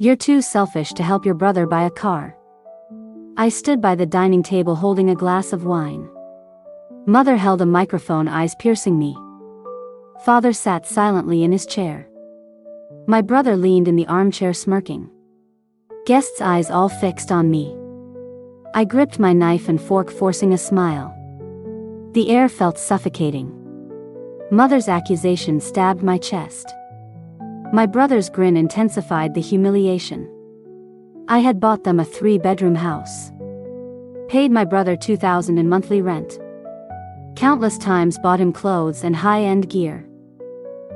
You're too selfish to help your brother buy a car. I stood by the dining table holding a glass of wine. Mother held a microphone, eyes piercing me. Father sat silently in his chair. My brother leaned in the armchair smirking. Guests' eyes all fixed on me. I gripped my knife and fork, forcing a smile. The air felt suffocating. Mother's accusation stabbed my chest. My brother's grin intensified the humiliation. I had bought them a 3-bedroom house. Paid my brother $2,000 in monthly rent. Countless times bought him clothes and high-end gear.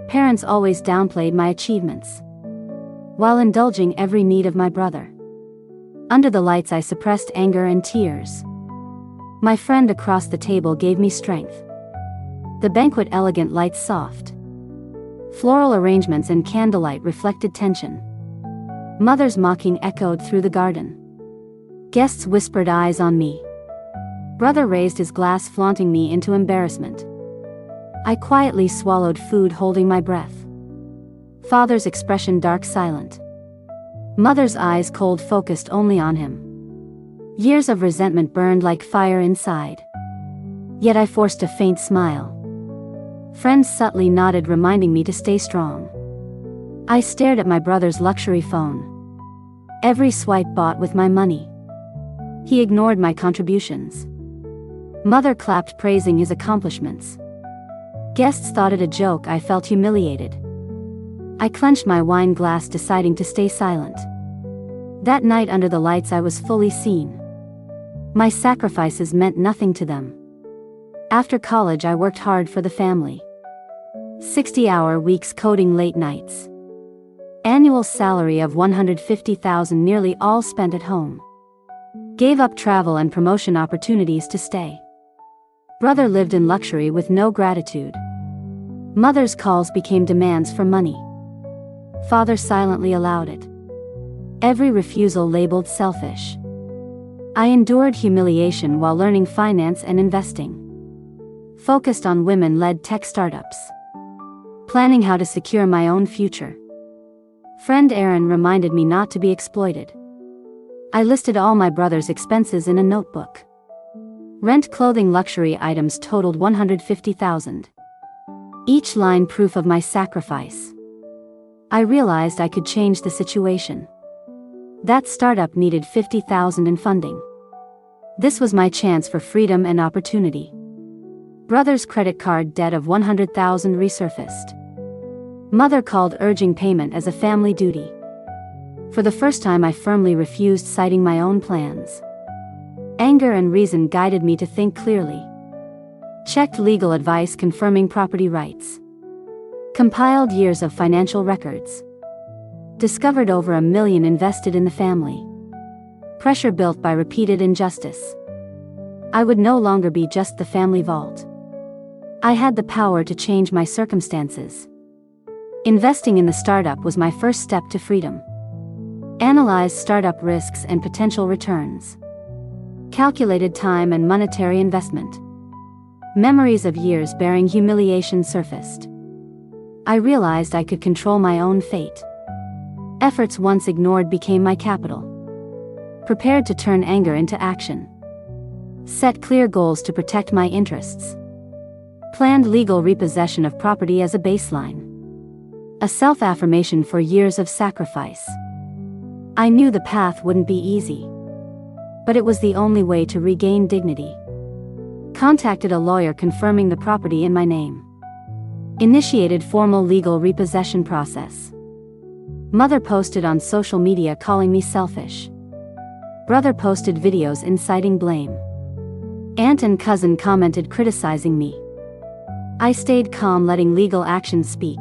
Parents always downplayed my achievements, while indulging every need of my brother. Under the lights I suppressed anger and tears. My friend across the table gave me strength. The banquet, elegant lights, soft. Floral arrangements and candlelight reflected tension. Mother's mocking echoed through the garden. Guests whispered, eyes on me. Brother raised his glass, flaunting me into embarrassment. I quietly swallowed food, holding my breath. Father's expression dark, silent. Mother's eyes cold, focused only on him. Years of resentment burned like fire inside. Yet I forced a faint smile. Friends subtly nodded, reminding me to stay strong. I stared at my brother's luxury phone. Every swipe bought with my money. He ignored my contributions. Mother clapped, praising his accomplishments. Guests thought it a joke. I felt humiliated. I clenched my wine glass, deciding to stay silent. That night under the lights I was fully seen. My sacrifices meant nothing to them. After college I worked hard for the family. 60-hour weeks, coding late nights. Annual salary of $150,000, nearly all spent at home. Gave up travel and promotion opportunities to stay. Brother lived in luxury with no gratitude. Mother's calls became demands for money. Father silently allowed it. Every refusal labeled selfish. I endured humiliation while learning finance and investing. Focused on women-led tech startups. Planning how to secure my own future. Friend Aaron reminded me not to be exploited. I listed all my brother's expenses in a notebook. Rent, clothing, luxury items totaled $150,000. Each line proof of my sacrifice. I realized I could change the situation. That startup needed $50,000 in funding. This was my chance for freedom and opportunity. Brother's credit card debt of $100,000 resurfaced. Mother called, urging payment as a family duty. For the first time I firmly refused, citing my own plans. Anger and reason guided me to think clearly. Checked legal advice confirming property rights. Compiled years of financial records. Discovered over $1 million invested in the family. Pressure built by repeated injustice. I would no longer be just the family vault. I had the power to change my circumstances. Investing in the startup was my first step to freedom. Analyzed startup risks and potential returns. Calculated time and monetary investment. Memories of years bearing humiliation surfaced. I realized I could control my own fate. Efforts once ignored became my capital. Prepared to turn anger into action. Set clear goals to protect my interests. Planned legal repossession of property as a baseline. A self-affirmation for years of sacrifice. I knew the path wouldn't be easy. But it was the only way to regain dignity. Contacted a lawyer confirming the property in my name. Initiated formal legal repossession process. Mother posted on social media calling me selfish. Brother posted videos inciting blame. Aunt and cousin commented criticizing me. I stayed calm, letting legal action speak.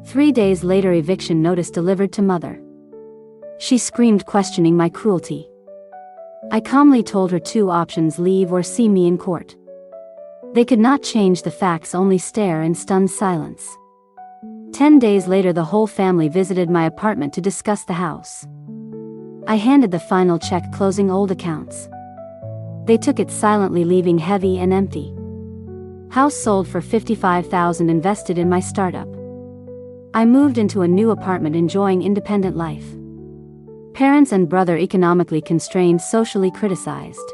3 days later, eviction notice delivered to mother. She screamed, questioning my cruelty. I calmly told her 2 options: leave or see me in court. They could not change the facts, only stare in stunned silence. 10 days later, the whole family visited my apartment to discuss the house. I handed the final check, closing old accounts. They took it silently, leaving heavy and empty. House sold for $55,000 invested in my startup. I moved into a new apartment, enjoying independent life. Parents and brother economically constrained, socially criticized.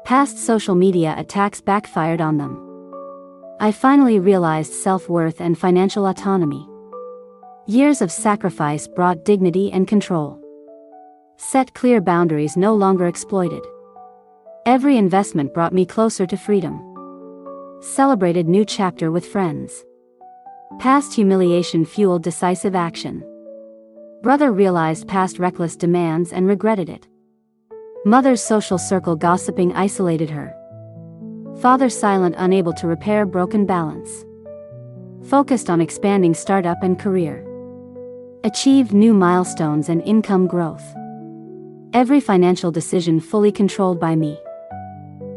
Past social media attacks backfired on them. I finally realized self-worth and financial autonomy. Years of sacrifice brought dignity and control. Set clear boundaries, no longer exploited. Every investment brought me closer to freedom. Celebrated new chapter with friends. Past humiliation fueled decisive action. Brother realized past reckless demands and regretted it. Mother's social circle gossiping isolated her. Father silent, unable to repair broken balance. Focused on expanding startup and career. Achieved new milestones and income growth. Every financial decision fully controlled by me.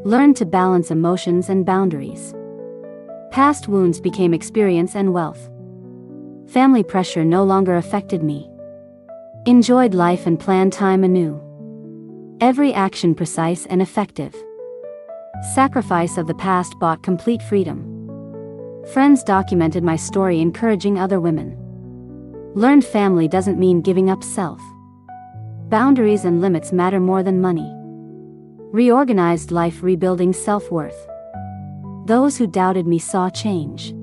Learned to balance emotions and boundaries. Past wounds became experience and wealth. Family pressure no longer affected me. Enjoyed life and planned time anew. Every action precise and effective. Sacrifice of the past bought complete freedom. Friends documented my story, encouraging other women. Learned family doesn't mean giving up self. Boundaries and limits matter more than money. Reorganized life, rebuilding self-worth. Those who doubted me saw change.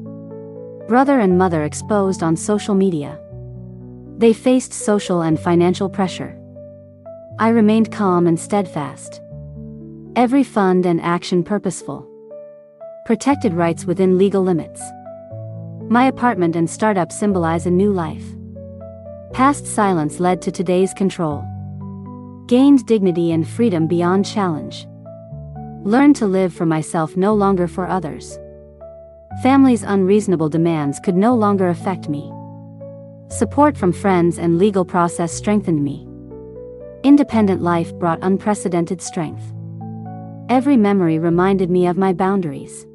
Brother and mother exposed on social media. They faced social and financial pressure. I remained calm and steadfast. Every fund and action purposeful. Protected rights within legal limits. My apartment and startup symbolize a new life. Past silence led to today's control. Gained dignity and freedom beyond challenge. Learned to live for myself, no longer for others. Family's unreasonable demands could no longer affect me. Support from friends and legal process strengthened me. Independent life brought unprecedented strength. Every memory reminded me of my boundaries.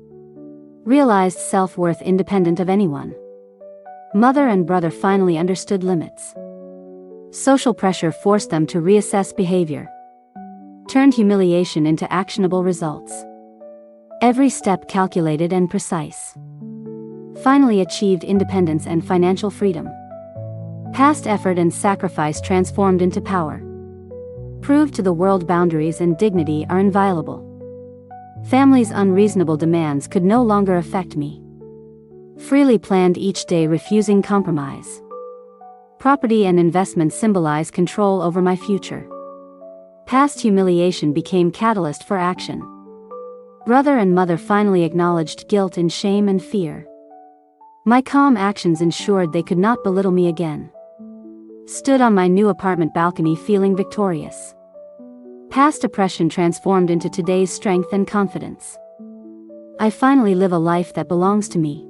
Realized self-worth independent of anyone. Mother and brother finally understood limits. Social pressure forced them to reassess behavior. Turned humiliation into actionable results. Every step calculated and precise. Finally achieved independence and financial freedom. Past effort and sacrifice transformed into power. Proved to the world boundaries and dignity are inviolable. Family's unreasonable demands could no longer affect me. Freely planned each day, refusing compromise. Property and investment symbolize control over my future. Past humiliation became catalyst for action. Brother and mother finally acknowledged guilt and shame and fear. My calm actions ensured they could not belittle me again. Stood on my new apartment balcony feeling victorious. Past oppression transformed into today's strength and confidence. I finally live a life that belongs to me.